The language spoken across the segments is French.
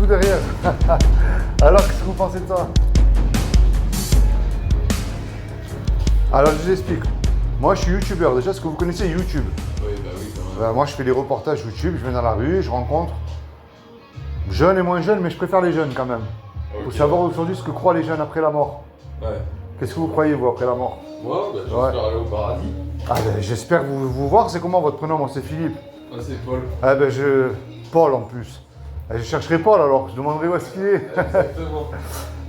tout derrière. Alors, qu'est-ce que vous pensez de ça? Alors, je vous explique. Moi, je suis youtubeur. Déjà, est-ce que vous connaissez YouTube? Oui, bah oui, quand même. Moi, je fais des reportages YouTube. Je vais dans la rue, je rencontre jeunes et moins jeunes, mais je préfère les jeunes quand même. Il faut savoir aujourd'hui ce que croient les jeunes après la mort. Ouais. Qu'est-ce que vous croyez, vous, après la mort? Moi, bah, j'espère aller au paradis. Ah ben, j'espère vous voir. C'est comment votre prénom? Moi, c'est Philippe. Ah, c'est Paul. Ah ben, Paul en plus. Je chercherai Paul alors, je demanderai où est-ce qu'il est. Exactement.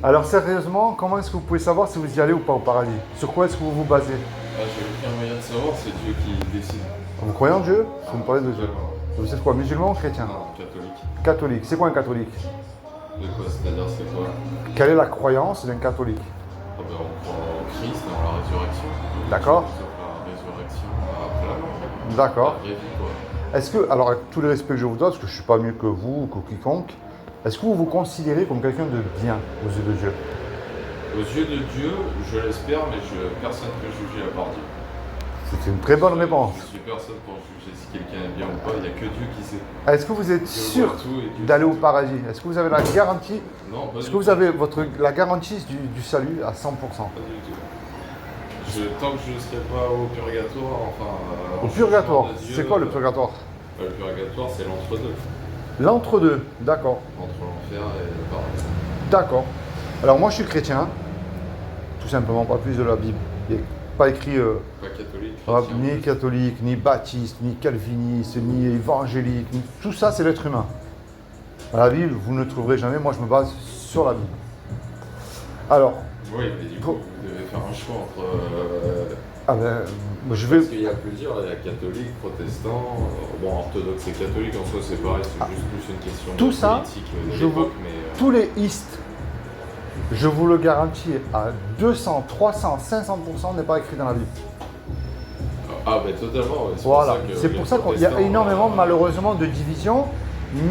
Alors sérieusement, comment est-ce que vous pouvez savoir si vous y allez ou pas au paradis? Sur quoi est-ce que vous vous basez? Ah, j'ai aucun moyen de savoir, c'est Dieu qui décide. Vous croyez en Dieu? Vous me parlez de Dieu. Totalement. Vous êtes quoi, musulman ou chrétien? Non, catholique. Catholique. C'est quoi un catholique? De quoi? C'est-à-dire, c'est quoi? Quelle est la croyance d'un catholique? Ah, ben, on croit en Christ, en la résurrection. D'accord. Sur la résurrection après la mort. D'accord. La vraie vie, quoi. Est-ce que, alors avec tout le respect que je vous donne, parce que je ne suis pas mieux que vous ou que quiconque, est-ce que vous vous considérez comme quelqu'un de bien aux yeux de Dieu? Aux yeux de Dieu, je l'espère, mais personne ne peut juger à part Dieu. C'est une très bonne réponse. Je suis personne pour juger si quelqu'un est bien ou pas, il n'y a que Dieu qui sait. Est-ce que vous êtes Dieu sûr voit tout et Dieu d'aller sait au tout. paradis? Est-ce que vous avez la garantie? Non, pas Est-ce du que vous tout. avez la garantie du salut à 100%? Pas du tout. Tant que je ne serai pas au purgatoire, enfin... Au purgatoire, chemin de Dieu, c'est quoi le purgatoire? Le purgatoire, c'est l'entre-deux. L'entre-deux, d'accord. Entre l'enfer et le paradis. D'accord. Alors moi je suis chrétien, tout simplement, pas plus de la Bible. Il n'est pas écrit Pas catholique, ni chrétien. catholique, ni baptiste, ni calviniste, ni évangélique. Tout ça c'est l'être humain. Dans la Bible, vous ne le trouverez jamais, moi je me base sur la Bible. Alors, Oui, mais du coup, vous devez faire un choix entre... je vais... Parce qu'il y a plusieurs, il y a catholique, protestant, bon, orthodoxe et catholique, en soi c'est pareil, c'est juste plus une question Tout de ça, politique de je l'époque, vous- mais... tous les istes, je vous le garantis, à 200, 300, 500% n'est pas écrit dans la Bible. Ah, ben totalement, ouais. Voilà, c'est pour ça qu'il y a énormément malheureusement de divisions,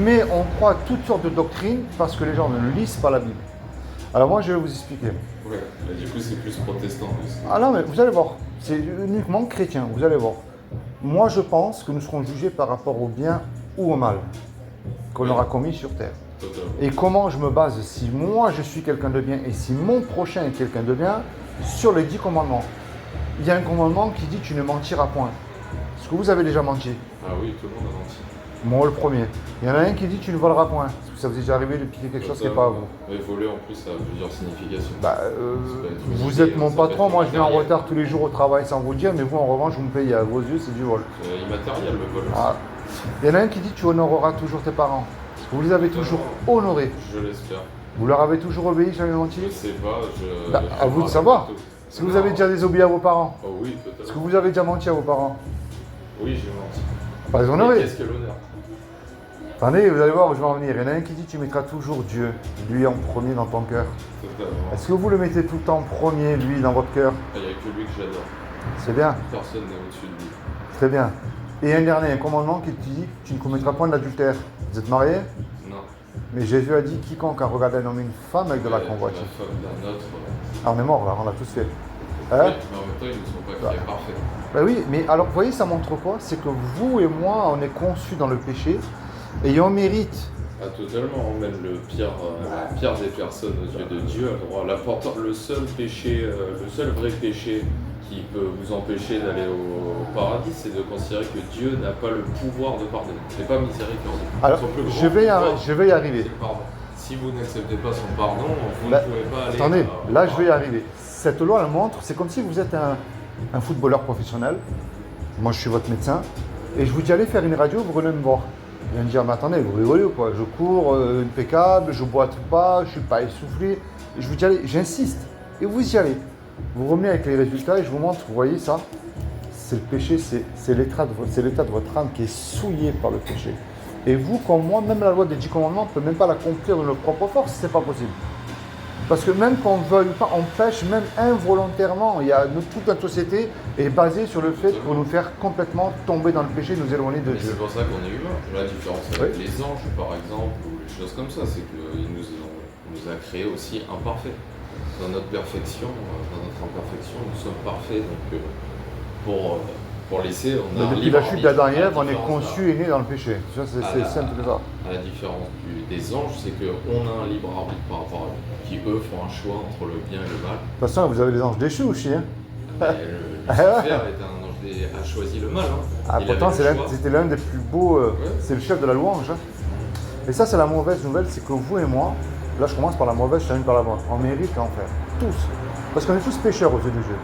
mais on croit à toutes sortes de doctrines parce que les gens ne lisent pas la Bible. Alors moi je vais vous expliquer. Ouais, bah, du coup c'est plus protestant. Ah non mais vous allez voir, c'est uniquement chrétien, vous allez voir. Moi je pense que nous serons jugés par rapport au bien ou au mal qu'on aura commis sur terre. Totalement. Et comment je me base si moi je suis quelqu'un de bien et si mon prochain est quelqu'un de bien sur les 10 commandements. Il y a un commandement qui dit tu ne mentiras point. Est-ce que vous avez déjà menti? Ah oui, tout le monde a menti. Moi le premier. Il y en a un qui dit tu ne voleras point. Est-ce que ça vous est déjà arrivé de piquer quelque chose qui n'est pas à vous? Mais voler en plus ça a plusieurs significations. Bah, peut être vous volé, êtes mon ça peut patron, être moi je viens en matériel. retard tous les jours au travail sans vous dire, mais vous en revanche vous me payez à vos yeux, c'est du vol. C'est immatériel le vol. Ah. Il y en a un qui dit tu honoreras toujours tes parents. Est-ce que vous les avez toujours honorés? Je l'espère. Vous leur avez toujours obéi, jamais menti? Je sais pas, Bah, je à vous de me savoir. rappelle pas tout. Est-ce que vous avez déjà désobéi à vos parents? Oh oui, Est-ce que totalement. vous avez déjà menti à vos parents? Oui, j'ai menti. Pas les Mais honorer. qu'est-ce que l'honneur? Attendez, vous allez voir où je vais en venir. Il y en a un qui dit tu mettras toujours Dieu, lui en premier dans ton cœur. Totalement. Est-ce que vous le mettez tout le temps premier, lui, dans votre cœur? Il n'y a que lui que j'adore. C'est bien, Personne n'est au-dessus de lui. très bien. Et un dernier, un commandement qui te dit tu ne commettras point d'adultère. Vous êtes mariés? Non. Mais Jésus a dit quiconque a regardé un homme et une femme avec de la Ouais, convoitise. La femme d'un autre. Ah, on est mort là, on l'a tous fait. Oui, Hein? mais en même temps, ils ne sont pas créés parfaits. Ben oui, mais alors vous voyez, ça montre quoi? C'est que vous et moi, on est conçus dans le péché et on mérite. Ah, totalement, même la pire des personnes aux yeux de Dieu a le droit. Le seul péché, le seul vrai péché qui peut vous empêcher d'aller au paradis, c'est de considérer que Dieu n'a pas le pouvoir de pardonner. C'est pas miséricordieux. Alors, Son plus grand je vais y pouvoir, arriver. c'est le pardon. Si vous n'acceptez pas son pardon, vous Ben, ne pouvez pas aller. Attendez, au là je vais y paradis. arriver. Cette loi, elle montre, c'est comme si vous êtes un footballeur professionnel. Moi, je suis votre médecin. Et je vous dis, allez faire une radio, vous venez me voir. Vous allez me dire, mais attendez, vous rigolez ou quoi? Je cours impeccable, je boite pas, je suis pas essoufflé. Et je vous dis, allez, j'insiste. Et vous y allez. Vous revenez avec les résultats et je vous montre, vous voyez ça? C'est le péché, c'est l'état de votre âme qui est souillé par le péché. Et vous, comme moi, même la loi des 10 commandements, on ne peut même pas l'accomplir de nos propres forces, c'est pas possible. Parce que même qu'on ne veuille pas, on pêche même involontairement. Toute notre société est basée sur le fait pour nous faire complètement tomber dans le péché, nous éloigner de Mais Dieu. c'est pour ça qu'on est humain. La différence avec Oui. les anges, par exemple, ou les choses comme ça, c'est qu'il nous a créés aussi imparfaits. Dans notre perfection, dans notre imperfection, nous sommes parfaits. Donc, pour Pour laisser, on a Mais un depuis libre la chute arbitre. d'Adam et À la Ève, on est différence, conçu et né dans le péché. Ça, c'est simple que ça. à la différence des anges, c'est qu'on a un libre arbitre par rapport à eux, qui eux font un choix entre le bien et le mal. De toute façon, vous avez les anges déchus aussi. Hein. Lucifer a choisi le mal. Hein. Ah, Il pourtant, avait le choix. c'était l'un des plus beaux. C'est le chef de la louange. Hein. Et ça, c'est la mauvaise nouvelle, c'est que vous et moi, là je commence par la mauvaise, je termine par la bonne. On mérite l'enfer. Tous. Parce qu'on est tous pécheurs aux yeux de Dieu.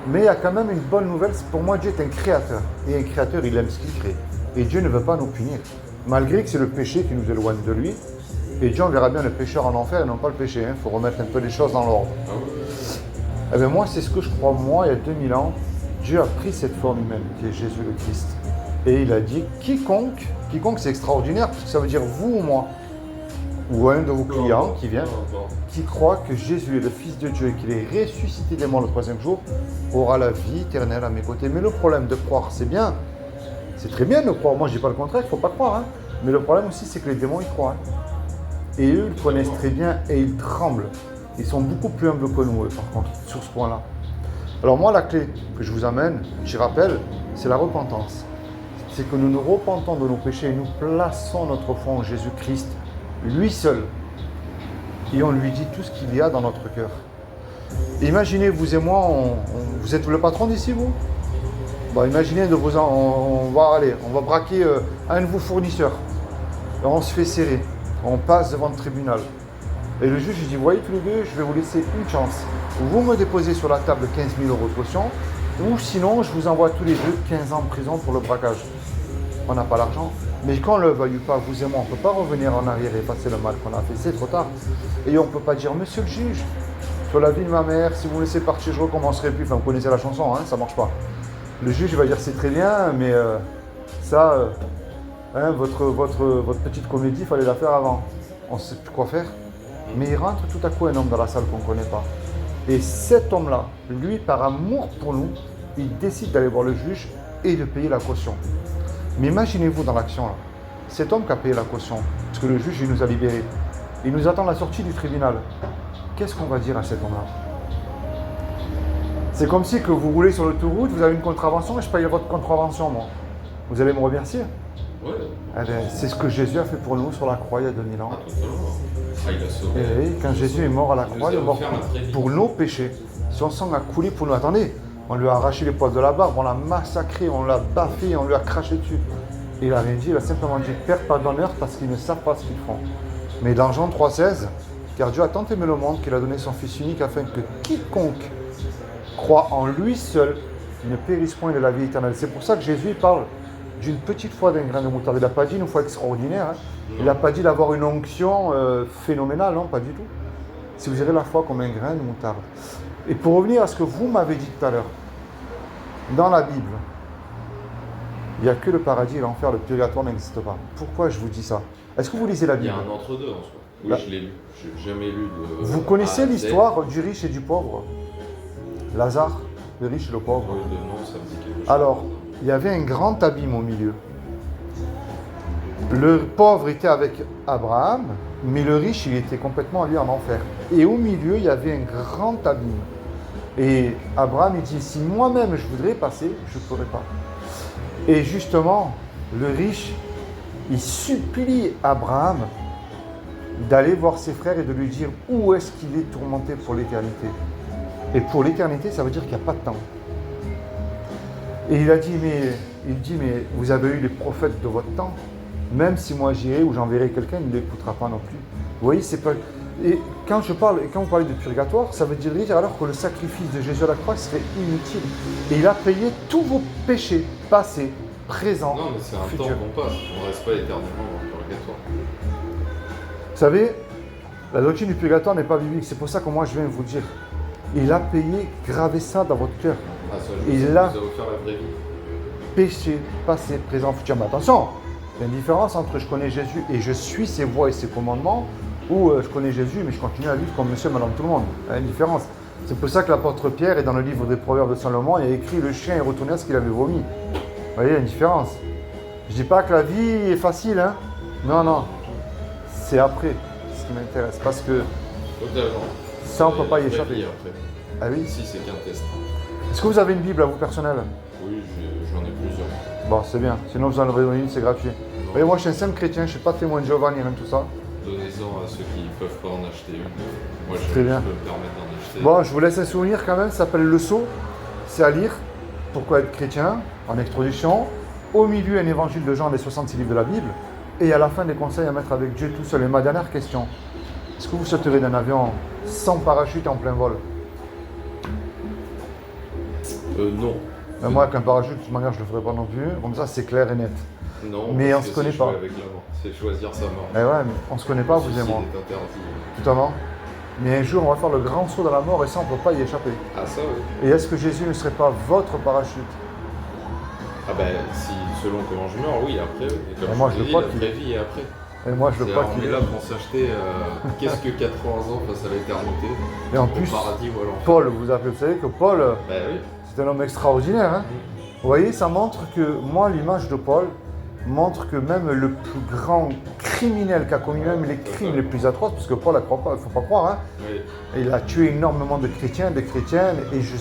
Mais il y a quand même une bonne nouvelle, c'est pour moi, Dieu est un créateur. Et un créateur, il aime ce qu'il crée. Et Dieu ne veut pas nous punir. Malgré que c'est le péché qui nous éloigne de lui. Et Dieu, on verra bien le pécheur en enfer et non pas le péché. Il faut remettre un peu les choses dans l'ordre. Ah ouais. Eh bien moi, c'est ce que je crois, moi, il y a 2000 ans, Dieu a pris cette forme humaine, qui est Jésus le Christ. Et il a dit, quiconque c'est extraordinaire, parce que ça veut dire vous ou moi, ou un de vos clients qui vient, qui croit que Jésus est le Fils de Dieu et qu'il est ressuscité des morts le troisième jour, aura la vie éternelle à mes côtés. Mais le problème de croire, c'est bien, c'est très bien de croire, moi je dis pas le contraire, il ne faut pas croire, hein. Mais le problème aussi, c'est que les démons, ils croient. Hein. Et eux, ils connaissent très bien et ils tremblent. Ils sont beaucoup plus humbles que nous, eux, par contre, sur ce point-là. Alors moi, la clé que je vous amène, j'y rappelle, c'est la repentance. C'est que nous nous repentons de nos péchés et nous plaçons notre foi en Jésus-Christ, lui seul. Et on lui dit tout ce qu'il y a dans notre cœur. Imaginez, vous et moi, vous êtes le patron d'ici, vous ? Bon, imaginez, on va braquer un de vos fournisseurs. Et on se fait serrer. On passe devant le tribunal. Et le juge, il dit, voyez tous les deux, je vais vous laisser une chance. Vous me déposez sur la table 15 000 euros de caution, ou sinon, je vous envoie tous les deux 15 ans de prison pour le braquage. On n'a pas l'argent. Mais quand on ne le value pas, vous et moi, on ne peut pas revenir en arrière et effacer le mal qu'on a fait. C'est trop tard. Et on ne peut pas dire, monsieur le juge, sur la vie de ma mère, si vous me laissez partir, je ne recommencerai plus. Enfin, vous connaissez la chanson, hein, ça ne marche pas. Le juge va dire, c'est très bien, mais votre petite comédie, il fallait la faire avant. On ne sait plus quoi faire. Mais il rentre tout à coup un homme dans la salle qu'on ne connaît pas. Et cet homme-là, lui, par amour pour nous, il décide d'aller voir le juge et de payer la caution. Mais imaginez-vous dans l'action, là, cet homme qui a payé la caution, parce que le juge, il nous a libérés. Il nous attend à la sortie du tribunal. Qu'est-ce qu'on va dire à cet homme-là ? C'est comme si que vous roulez sur l'autoroute, vous avez une contravention et je paye votre contravention, moi. Vous allez me remercier ? Ouais. Eh bien, c'est ce que Jésus a fait pour nous sur la croix il y a 2000 ans. Ah, totalement. Ah, il a sauvé. Et quand Jésus est mort à la Il croix, nous il a est mort offert la très vie. pour nos péchés. Son sang a coulé pour nous. Attendez, on lui a arraché les poils de la barbe, on l'a massacré, on l'a baffé, on lui a craché dessus. Et il n'a rien dit, il a simplement dit Père, pardonne-leur parce qu'ils ne savent pas ce qu'ils font. Mais dans Jean 3,16, car Dieu a tant aimé le monde qu'il a donné son Fils unique afin que quiconque croit en lui seul ne périsse point de la vie éternelle. C'est pour ça que Jésus parle d'une petite foi d'un grain de moutarde. Il n'a pas dit une foi extraordinaire. Hein. Il n'a pas dit d'avoir une onction phénoménale, non, pas du tout. Si vous avez la foi comme un grain de moutarde. Et pour revenir à ce que vous m'avez dit tout à l'heure, dans la Bible, il n'y a que le paradis et l'enfer, le purgatoire n'existe pas. Pourquoi je vous dis ça ? Est-ce que vous lisez la Il y Bible ? a un entre-deux en soi. Oui, Là. je l'ai lu. Je n'ai jamais lu de. Vous connaissez A à Z. l'histoire du riche et du pauvre ? Lazare, le riche et le pauvre. Oui, de nom, ça me dit quelque chose. Alors, il y avait un grand abîme au milieu. Le pauvre était avec Abraham, mais le riche, il était complètement lui en enfer. Et au milieu, il y avait un grand abîme. Et Abraham, il dit, si moi-même je voudrais passer, je ne pourrais pas. Et justement, le riche, il supplie Abraham d'aller voir ses frères et de lui dire où est-ce qu'il est tourmenté pour l'éternité. Et pour l'éternité, ça veut dire qu'il n'y a pas de temps. Et il dit, mais vous avez eu les prophètes de votre temps. Même si moi j'irai ou j'enverrai quelqu'un, il ne l'écoutera pas non plus. Vous voyez, c'est pas. Et quand vous parlez de purgatoire, ça veut dire alors que le sacrifice de Jésus à la croix serait inutile. Et il a payé tous vos péchés, passés, présents, Non, mais c'est un futurs. temps qu'on passe. On ne reste pas éternellement dans le purgatoire. Vous savez, la doctrine du purgatoire n'est pas biblique. C'est pour ça que moi je viens vous dire. Il a payé, gravez ça dans votre cœur. Ah, ça, Et ça là- nous a offert la vraie vie. Péché, passé, présent, futur. Mais attention, il y a une différence entre je connais Jésus et je suis ses voies et ses commandements, ou je connais Jésus mais je continue à vivre comme monsieur et madame tout le monde. Il y a une différence. C'est pour ça que l'apôtre Pierre est dans le livre des Proverbes de Salomon, il a écrit le chien est retourné à ce qu'il avait vomi. Vous voyez, il y a une différence. Je dis pas que la vie est facile, hein. Non, non. C'est après ce qui m'intéresse, parce que Totalement. ça on peut pas y La vraie échapper. vie après. Ah oui. Ici, c'est qu'un test. Est-ce que vous avez une Bible à vous personnelle? Oui, j'en ai Bon, c'est bien. Sinon, vous en aurez une, c'est gratuit. Vous voyez, moi, je suis un simple chrétien, je ne suis pas témoin de Jéhovah ni rien de tout ça. Donnez-en à ceux qui ne peuvent pas en acheter une. Moi, je Très bien. peux me permettre d'en acheter. Bon, je vous laisse un souvenir quand même, ça s'appelle Le Sceau. C'est à lire. Pourquoi être chrétien, en introduction. Au milieu, un évangile de Jean, les 66 livres de la Bible. Et à la fin, des conseils à mettre avec Dieu tout seul. Et ma dernière question, est-ce que vous sauterez d'un avion sans parachute en plein vol? Non. Moi, avec un parachute, de toute manière, je ne le ferai pas non plus. Comme ça, c'est clair et net. Non, Mais parce on se que connaît c'est pas. jouer avec la mort. C'est choisir sa mort. Eh ouais, mais on ne se connaît pas, vous et Ceci moi. est interdit. Totalement. Mais un jour, on va faire le grand saut dans la mort et ça, on ne peut pas y échapper. Ah ça oui. Et est-ce que Jésus ne serait pas votre parachute? Ah ben si selon comment je meurs, oui après. Oui. Et comme Et moi, je je vous ai crois dit, qu'il- la vraie vie et après. Et moi, je veux C'est- pas on qu'il est là pour s'acheter qu'est-ce que 80 ans face à l'éternité. Et en Au plus, paradis ou à l'enfer. Paul, vous savez que Paul, Ben oui. c'est un homme extraordinaire. Hein. Vous voyez, ça montre que, moi, l'image de Paul montre que même le plus grand criminel qui a commis même les crimes les plus atroces, parce que Paul, il ne faut pas croire, hein, Oui. il a tué énormément de chrétiens, de chrétiennes, et je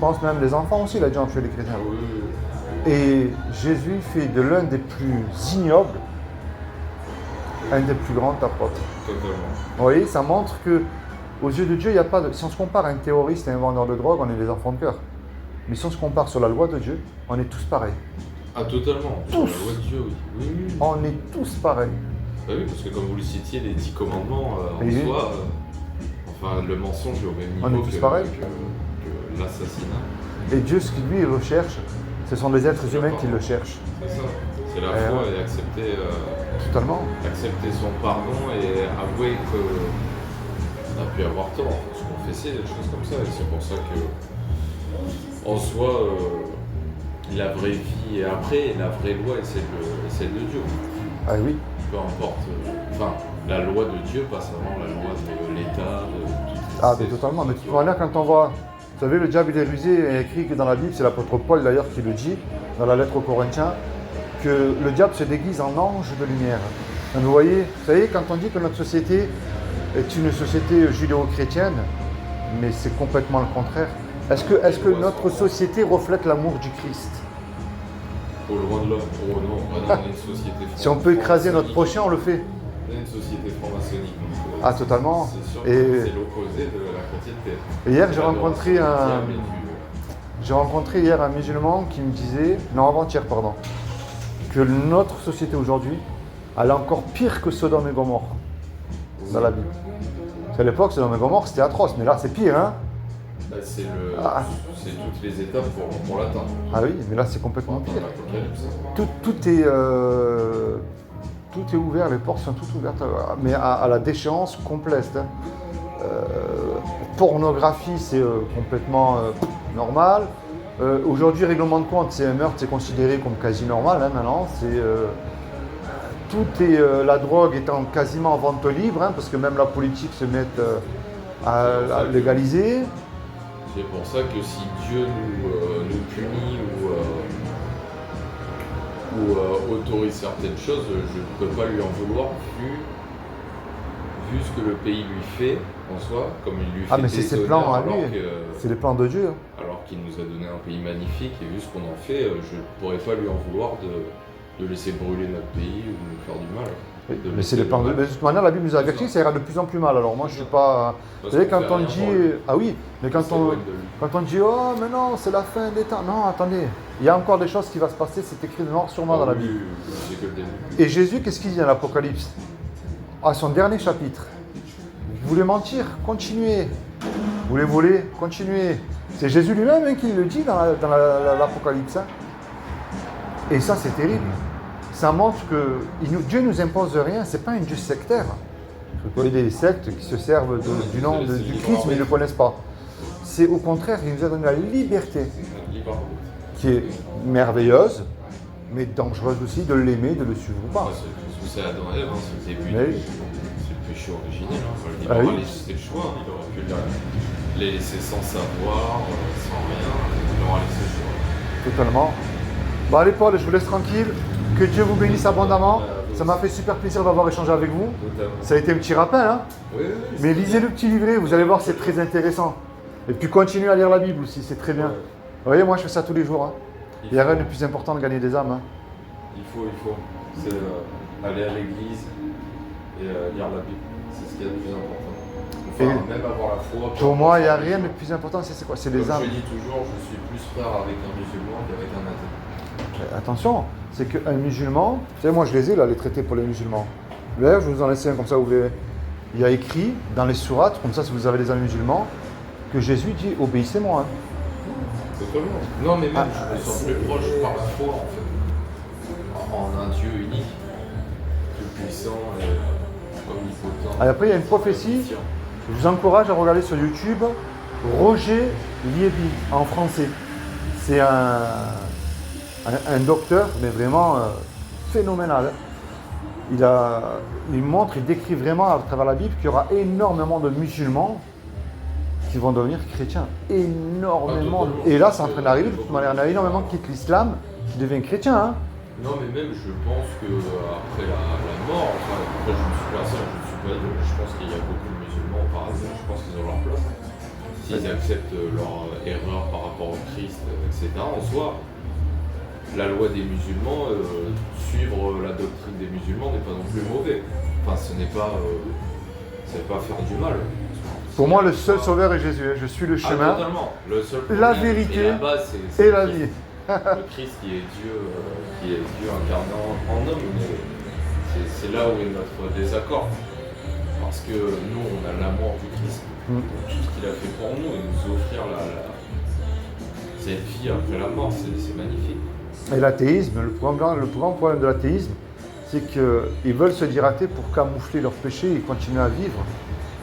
pense même des enfants aussi, il a déjà tué des chrétiens. Ah oui. Et Jésus fait de l'un des plus ignobles un des plus grands apôtres. Totalement. Vous voyez, ça montre que aux yeux de Dieu, il n'y a pas de... Si on se compare à un terroriste et un vendeur de drogue, on est des enfants de cœur. Mais si on se compare sur la loi de Dieu, on est tous pareils. Ah totalement. Sur la loi de Dieu, oui. Oui, oui, oui. On est tous pareils. Bah oui, parce que comme vous le citiez, les 10 commandements en Oui. soi, enfin le mensonge est au même On niveau est tous pareils. que l'assassinat. Et Dieu, ce qu'il lui recherche, ce sont des êtres humains qui le cherchent. C'est ça. C'est la Eh foi ouais. et Totalement. accepter son pardon et avouer qu'on a pu avoir tort, se confesser, des choses comme ça. Et c'est pour ça que, en soi, la vraie vie est après, et la vraie loi est celle de Dieu. Ah oui. Peu importe. Enfin, la loi de Dieu passe avant la loi de l'État. Ah, mais totalement. Mais de toute manière, quand on voit, vous savez, le diable il est rusé, il est écrit que dans la Bible, c'est l'apôtre Paul d'ailleurs qui le dit, dans la lettre aux Corinthiens, que le diable se déguise en ange de lumière. Donc, vous voyez, vous savez, quand on dit que notre société est une société judéo-chrétienne, mais c'est complètement le contraire. Est-ce que notre société reflète l'amour du Christ? Au loin de l'homme. Oh non, on est une société Si on peut écraser notre franc-maçonnique. prochain, on le fait. On est une société franc-maçonnique. Donc, Ah, totalement. C'est sûr Et- que c'est l'opposé de la chrétienté. Et hier, C'est j'ai rencontré l'adoration un... du diable et J'ai rencontré hier un musulman qui me disait, non avant-hier pardon, que notre société aujourd'hui, elle est encore pire que Sodome et Gomorre dans la Bible. Parce qu'à l'époque, Sodome et Gomorre c'était atroce, mais là c'est pire, hein? Bah, c'est Ah. c'est toutes les étapes pour l'atteindre. Ah oui, mais là c'est complètement Dans pire. l'Apocalypse. Tout est ouvert, les portes sont toutes ouvertes, mais à la déchéance complète. Hein. Pornographie, c'est complètement normal. Aujourd'hui, règlement de compte, c'est un meurtre, c'est considéré comme quasi normal hein, maintenant. La drogue étant quasiment en vente libre, hein, parce que même la politique se met à légaliser. C'est pour ça que si Dieu nous punit ou autorise certaines choses, je ne peux pas lui en vouloir vu ce que le pays lui fait en soi, comme il lui fait Ah, mais c'est des ses plans honneurs, à lui. C'est les plans de Dieu. Hein. alors qu'il nous a donné un pays magnifique et vu ce qu'on en fait, je ne pourrais pas lui en vouloir de laisser brûler notre pays ou de nous faire du mal. De Mais laisser c'est les plans de le Dieu. mal. De toute manière, la Bible nous a averti, ça ira de plus en plus mal. Alors moi, je suis pas. Vous Parce savez, qu'on quand fait on rien dit. pour lui. Ah oui, mais quand C'est on. loin de lui. Quand on dit oh mais non c'est la fin des temps, non attendez, il y a encore des choses qui vont se passer, c'est écrit noir sur blanc dans la Ah oui, Bible. c'est que le début. Et Jésus qu'est-ce qu'il dit dans l'Apocalypse? À son dernier chapitre, vous voulez mentir, continuez. Vous voulez voler, continuez. C'est Jésus lui-même hein, qui le dit dans l'Apocalypse. Hein. Et ça c'est terrible. Ça montre que Dieu nous impose rien, c'est pas un Dieu sectaire. Vous voyez des sectes qui se servent du nom du Christ mais ils ne le connaissent pas. C'est au contraire, il nous a donné la liberté, Libre. qui est merveilleuse, mais dangereuse aussi, de l'aimer, de le suivre ou pas. C'est Adam et Ève, hein, c'est le début. Mais oui. C'est le péché originel. Hein. Enfin, le Ah libre oui. arbitre, c'était le choix. Hein. Il aurait pu les laisser sans savoir, sans rien. Il leur a laissé le choix. Totalement. Bon allez Paul, je vous laisse tranquille. Que Dieu vous bénisse abondamment. Ça m'a fait super plaisir d'avoir échangé avec vous. Totalement. Ça a été un petit rappel, hein. Oui, oui, Mais lisez le petit livret, vous allez voir, c'est très intéressant. Et puis continuez à lire la Bible aussi, c'est très bien. Ouais. Vous voyez, moi je fais ça tous les jours. Hein. Il n'y a rien de plus important de gagner des âmes. Hein. Il faut. C'est aller à l'église et lire la Bible. C'est ce qui est le plus important. Enfin, même avoir la foi. Pour moi, il n'y a rien de plus important, c'est quoi? C'est les âmes. Comme je dis toujours, je suis plus frère avec un musulman qu'avec un athée. Attention, c'est qu'un musulman, vous savez, moi je les ai là, les traités pour les musulmans. D'ailleurs, je vais vous en laisser un comme ça, vous verrez. Il y a écrit dans les sourates, comme ça, si vous avez des amis musulmans, que Jésus dit obéissez-moi. Hein. Totalement. Non, mais même, je me sens plus proche par la foi en fait. En un Dieu unique, tout puissant et omnipotent. Et après, il y a une prophétie. Je vous encourage à regarder sur YouTube Roger Liévy en français. C'est un docteur, mais vraiment phénoménal. Il décrit vraiment à travers la Bible qu'il y aura énormément de musulmans qui vont devenir chrétiens. Énormément. Et là, c'est en train d'arriver. De toute manière, il y en a énormément qui quittent l'islam, qui deviennent chrétiens. Hein. Non, mais même, je pense que après la mort, enfin, après, je ne suis pas ça, je ne suis pas Dieu. Je pense qu'il y a beaucoup de musulmans au paradis. Je pense qu'ils ont leur place. S'ils acceptent leur erreur par rapport au Christ, etc. En soi, la loi des musulmans, suivre la doctrine des musulmans n'est pas non plus mauvais. Enfin, ce n'est pas faire du mal. Pour moi, le seul sauveur est Jésus. Je suis le chemin, la vérité et la vie. Le Christ qui est Dieu incarné en homme, mais c'est là où est notre désaccord. Parce que nous, on a l'amour du Christ, tout ce qu'il a fait pour nous, et nous offrir cette vie après la mort, c'est magnifique. Et l'athéisme, le plus grand problème de l'athéisme, c'est qu'ils veulent se dire athées pour camoufler leurs péchés et continuer à vivre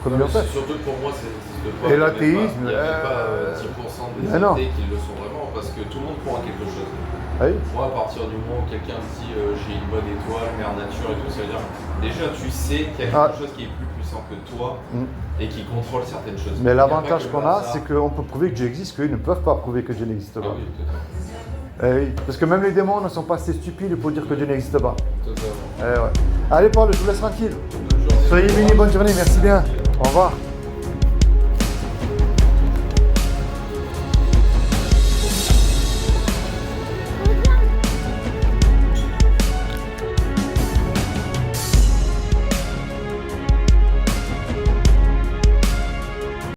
comme ils le font. Surtout pour moi, c'est pas. Et l'athéisme. Il n'y a même pas 10% des athées qui le sont vraiment, parce que tout le monde croit en quelque chose. Oui. Moi, à partir du moment où quelqu'un me dit j'ai une bonne étoile, mère nature et tout, ça veut dire déjà tu sais qu'il y a quelque chose qui est plus puissant que toi et qui contrôle certaines choses. Mais l'avantage qu'on a, c'est qu'on peut prouver que Dieu existe, qu'eux ne peuvent pas prouver que Dieu n'existe pas. Oui, Oui, parce que même les démons ne sont pas assez stupides pour dire que Dieu n'existe pas. Totalement. Ouais. Allez Paul, je vous laisse tranquille. Soyez bénis, bonne journée, merci bien. Au revoir.